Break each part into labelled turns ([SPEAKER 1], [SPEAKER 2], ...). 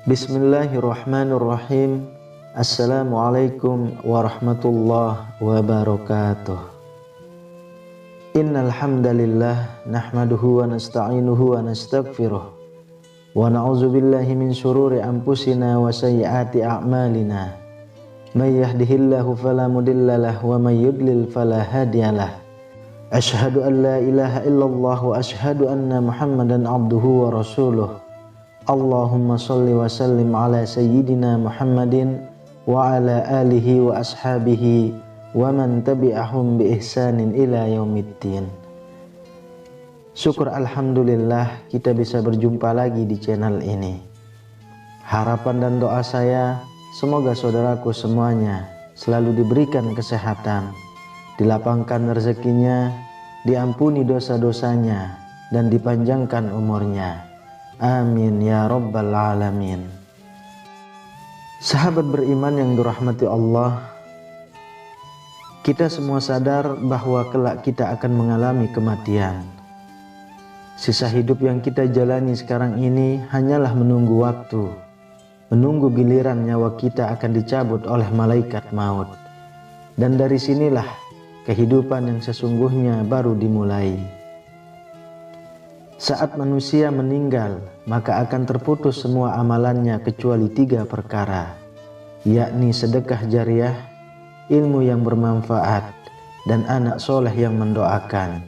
[SPEAKER 1] Bismillahirrahmanirrahim. Assalamualaikum warahmatullahi wabarakatuh. Innal hamdalillah nahmaduhu wa nasta'inuhu wa nastaghfiruh wa na'udzu billahi min syururi anfusina wa sayyiati a'malina. May yahdihillahu fala mudhillalah wa may yudlil fala hadiyalah. Asyhadu an la ilaha illallah wa asyhadu anna Muhammadan abduhu wa rasuluh. Allahumma sholli wa sallim ala sayyidina Muhammadin wa ala alihi wa ashabihi wa man tabi'ahum bi ihsanin ila yaumiddin. Syukur alhamdulillah kita bisa berjumpa lagi di channel ini. Harapan dan doa saya semoga saudaraku semuanya selalu diberikan kesehatan, dilapangkan rezekinya, diampuni dosa-dosanya, dan dipanjangkan umurnya. Amin ya rabbal alamin. Sahabat beriman yang dirahmati Allah, kita semua sadar bahwa kelak kita akan mengalami kematian. Sisa hidup yang kita jalani sekarang ini hanyalah menunggu waktu, menunggu giliran nyawa kita akan dicabut oleh malaikat maut. Dan dari sinilah kehidupan yang sesungguhnya baru dimulai. Saat manusia meninggal, maka akan terputus semua amalannya kecuali 3 perkara, yakni sedekah jariah, ilmu yang bermanfaat, dan anak soleh yang mendoakan.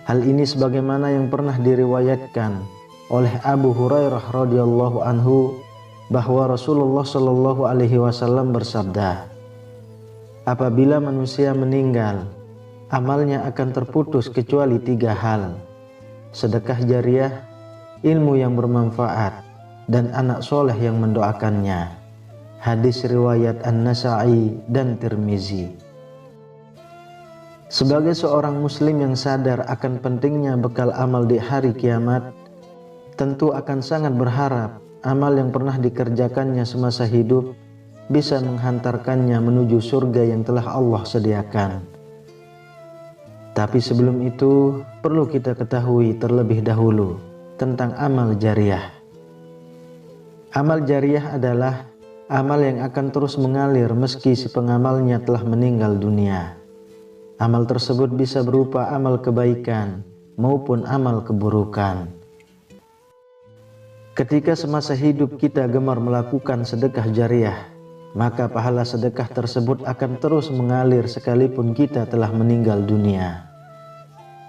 [SPEAKER 1] Hal ini sebagaimana yang pernah diriwayatkan oleh Abu Hurairah radhiyallahu anhu bahwa Rasulullah shallallahu alaihi wasallam bersabda, apabila manusia meninggal, amalnya akan terputus kecuali 3 hal: sedekah jariah, ilmu yang bermanfaat, dan anak soleh yang mendoakannya. Hadis riwayat An-Nasa'i dan Tirmizi. Sebagai seorang muslim yang sadar akan pentingnya bekal amal di hari kiamat, tentu akan sangat berharap amal yang pernah dikerjakannya semasa hidup bisa menghantarkannya menuju surga yang telah Allah sediakan. Tapi sebelum itu perlu kita ketahui terlebih dahulu tentang amal jariah. Amal jariah adalah amal yang akan terus mengalir meski si pengamalnya telah meninggal dunia. Amal tersebut bisa berupa amal kebaikan maupun amal keburukan. Ketika semasa hidup kita gemar melakukan sedekah jariah, maka pahala sedekah tersebut akan terus mengalir sekalipun kita telah meninggal dunia.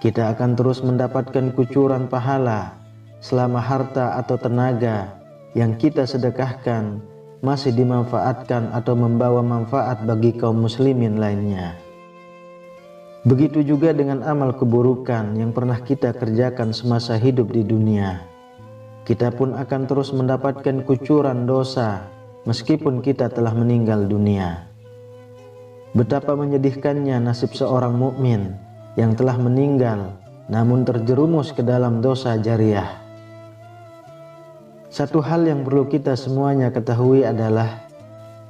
[SPEAKER 1] Kita akan terus mendapatkan kucuran pahala selama harta atau tenaga yang kita sedekahkan masih dimanfaatkan atau membawa manfaat bagi kaum muslimin lainnya. Begitu juga dengan amal keburukan yang pernah kita kerjakan semasa hidup di dunia. Kita pun akan terus mendapatkan kucuran dosa meskipun kita telah meninggal dunia. Betapa menyedihkannya nasib seorang mukmin yang telah meninggal namun terjerumus ke dalam dosa jariah. Satu hal yang perlu kita semuanya ketahui adalah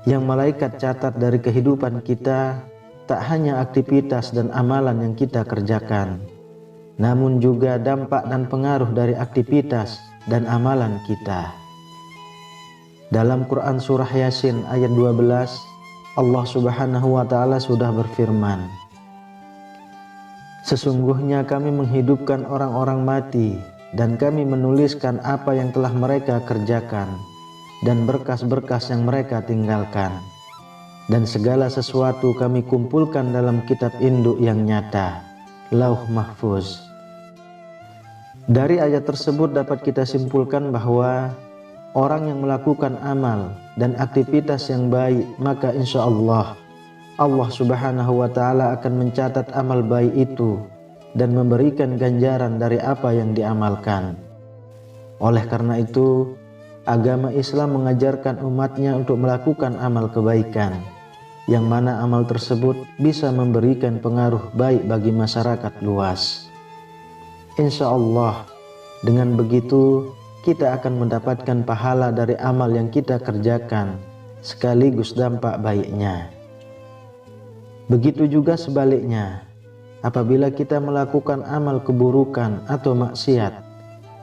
[SPEAKER 1] yang malaikat catat dari kehidupan kita tak hanya aktivitas dan amalan yang kita kerjakan, namun juga dampak dan pengaruh dari aktivitas dan amalan kita. Dalam Quran surah Yasin ayat 12, Allah Subhanahu wa taala sudah berfirman, sesungguhnya kami menghidupkan orang-orang mati dan kami menuliskan apa yang telah mereka kerjakan dan berkas-berkas yang mereka tinggalkan, dan segala sesuatu kami kumpulkan dalam kitab induk yang nyata, Lauh Mahfuz. Dari ayat tersebut dapat kita simpulkan bahwa orang yang melakukan amal dan aktivitas yang baik, maka insya Allah Allah Subhanahu wa ta'ala akan mencatat amal baik itu dan memberikan ganjaran dari apa yang diamalkan. Oleh karena itu, agama Islam mengajarkan umatnya untuk melakukan amal kebaikan, yang mana amal tersebut bisa memberikan pengaruh baik bagi masyarakat luas. Insya Allah, dengan begitu kita akan mendapatkan pahala dari amal yang kita kerjakan, sekaligus dampak baiknya. Begitu juga sebaliknya, apabila kita melakukan amal keburukan atau maksiat,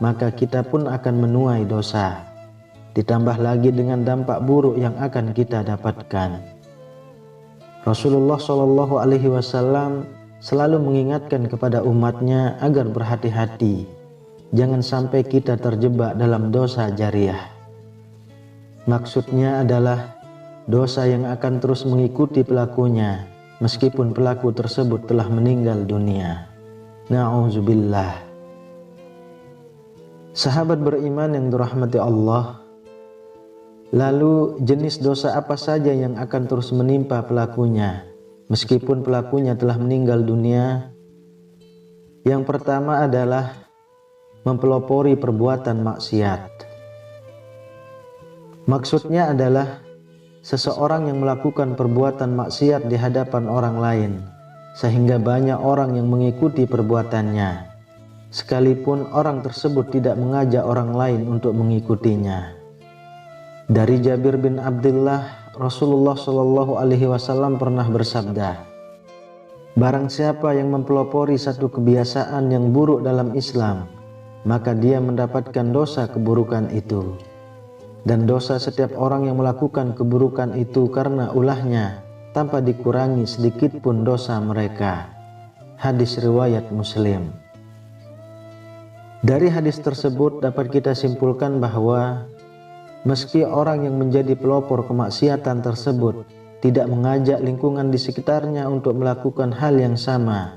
[SPEAKER 1] maka kita pun akan menuai dosa, ditambah lagi dengan dampak buruk yang akan kita dapatkan. Rasulullah SAW selalu mengingatkan kepada umatnya agar berhati-hati, jangan sampai kita terjebak dalam dosa jariyah. Maksudnya adalah dosa yang akan terus mengikuti pelakunya meskipun pelaku tersebut telah meninggal dunia. Na'udzubillah. Sahabat beriman yang dirahmati Allah, lalu jenis dosa apa saja yang akan terus menimpa pelakunya meskipun pelakunya telah meninggal dunia? Yang pertama adalah mempelopori perbuatan maksiat. Maksudnya adalah seseorang yang melakukan perbuatan maksiat di hadapan orang lain sehingga banyak orang yang mengikuti perbuatannya, sekalipun orang tersebut tidak mengajak orang lain untuk mengikutinya. Dari Jabir bin Abdullah, Rasulullah SAW pernah bersabda, barang siapa yang mempelopori satu kebiasaan yang buruk dalam Islam, maka dia mendapatkan dosa keburukan itu. Dan dosa setiap orang yang melakukan keburukan itu karena ulahnya, tanpa dikurangi sedikit pun dosa mereka. Hadis riwayat Muslim. Dari hadis tersebut dapat kita simpulkan bahwa meski orang yang menjadi pelopor kemaksiatan tersebut tidak mengajak lingkungan di sekitarnya untuk melakukan hal yang sama,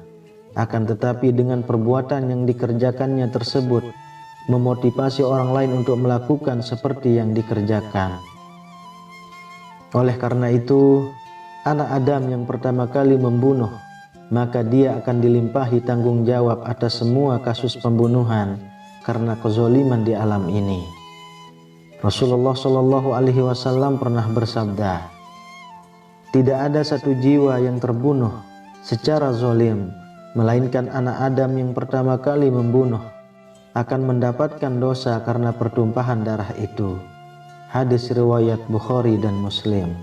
[SPEAKER 1] akan tetapi dengan perbuatan yang dikerjakannya tersebut memotivasi orang lain untuk melakukan seperti yang dikerjakan. Oleh karena itu, anak Adam yang pertama kali membunuh, maka dia akan dilimpahi tanggung jawab atas semua kasus pembunuhan karena kezoliman di alam ini. Rasulullah SAW pernah bersabda, tidak ada satu jiwa yang terbunuh secara zolim, melainkan anak Adam yang pertama kali membunuh akan mendapatkan dosa karena pertumpahan darah itu. Hadis riwayat Bukhari dan Muslim.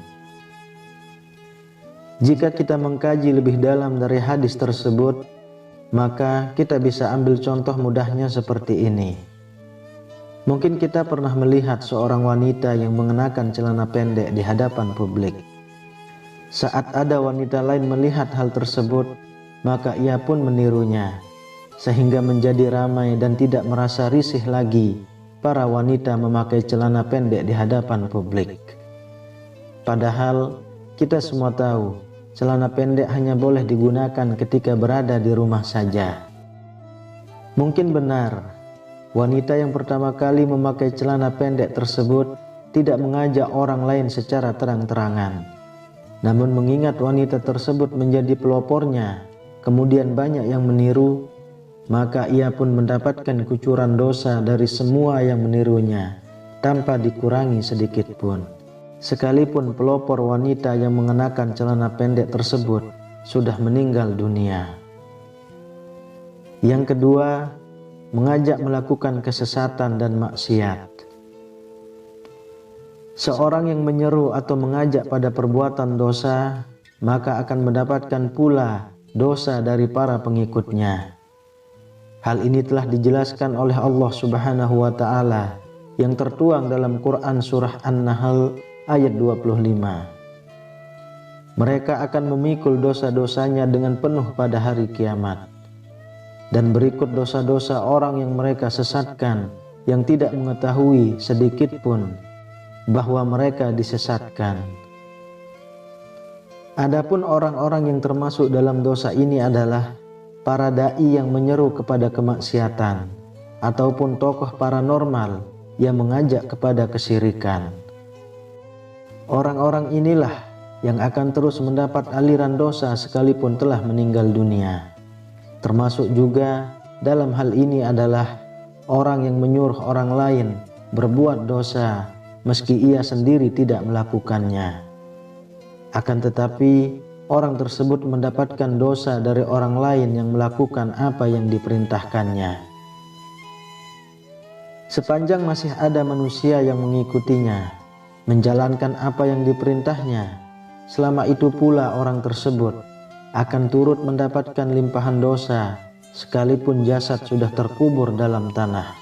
[SPEAKER 1] Jika kita mengkaji lebih dalam dari hadis tersebut, maka kita bisa ambil contoh mudahnya seperti ini. Mungkin kita pernah melihat seorang wanita yang mengenakan celana pendek di hadapan publik. Saat ada wanita lain melihat hal tersebut, maka ia pun menirunya, sehingga menjadi ramai dan tidak merasa risih lagi para wanita memakai celana pendek di hadapan publik. Padahal kita semua tahu, celana pendek hanya boleh digunakan ketika berada di rumah saja. Mungkin benar, wanita yang pertama kali memakai celana pendek tersebut tidak mengajak orang lain secara terang-terangan. Namun mengingat wanita tersebut menjadi pelopornya, kemudian banyak yang meniru, maka ia pun mendapatkan kucuran dosa dari semua yang menirunya, tanpa dikurangi sedikit pun. Sekalipun pelopor wanita yang mengenakan celana pendek tersebut sudah meninggal dunia. Yang kedua, mengajak melakukan kesesatan dan maksiat. Seorang yang menyeru atau mengajak pada perbuatan dosa, maka akan mendapatkan pula dosa dari para pengikutnya. Hal ini telah dijelaskan oleh Allah Subhanahu wa Ta'ala yang tertuang dalam Quran surah An-Nahl ayat 25. Mereka akan memikul dosa-dosanya dengan penuh pada hari kiamat. Dan berikut dosa-dosa orang yang mereka sesatkan, yang tidak mengetahui sedikit pun bahwa mereka disesatkan. Adapun orang-orang yang termasuk dalam dosa ini adalah para dai yang menyeru kepada kemaksiatan, ataupun tokoh paranormal yang mengajak kepada kesyirikan. Orang-orang inilah yang akan terus mendapat aliran dosa sekalipun telah meninggal dunia. Termasuk juga dalam hal ini adalah orang yang menyuruh orang lain berbuat dosa meski ia sendiri tidak melakukannya. Akan tetapi orang tersebut mendapatkan dosa dari orang lain yang melakukan apa yang diperintahkannya. Sepanjang masih ada manusia yang mengikutinya, menjalankan apa yang diperintahnya, selama itu pula orang tersebut akan turut mendapatkan limpahan dosa sekalipun jasad sudah terkubur dalam tanah.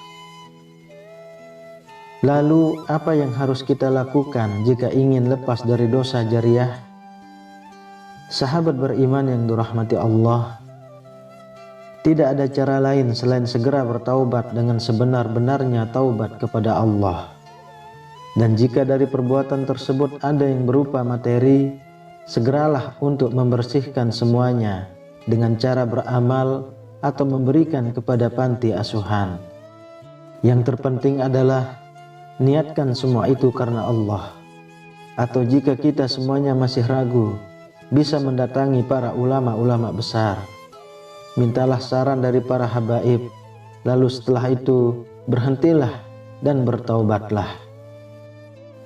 [SPEAKER 1] Lalu apa yang harus kita lakukan jika ingin lepas dari dosa jariah? Sahabat beriman yang dirahmati Allah, tidak ada cara lain selain segera bertaubat dengan sebenar-benarnya taubat kepada Allah. Dan jika dari perbuatan tersebut ada yang berupa materi, segeralah untuk membersihkan semuanya dengan cara beramal atau memberikan kepada panti asuhan. Yang terpenting adalah niatkan semua itu karena Allah. Atau jika kita semuanya masih ragu, bisa mendatangi para ulama-ulama besar. Mintalah saran dari para habaib, lalu setelah itu berhentilah dan bertaubatlah.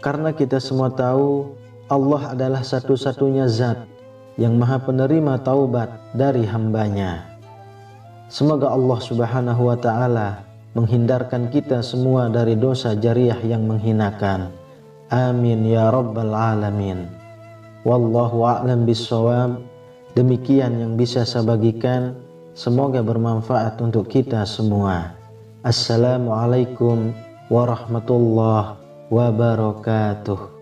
[SPEAKER 1] Karena kita semua tahu Allah adalah satu-satunya zat yang maha penerima taubat dari hambanya. Semoga Allah subhanahu wa ta'ala menghindarkan kita semua dari dosa jariah yang menghinakan. Amin ya rabbal alamin. Wallahu a'lam bissawab. Demikian yang bisa saya bagikan, semoga bermanfaat untuk kita semua. Assalamualaikum warahmatullahi wabarakatuh.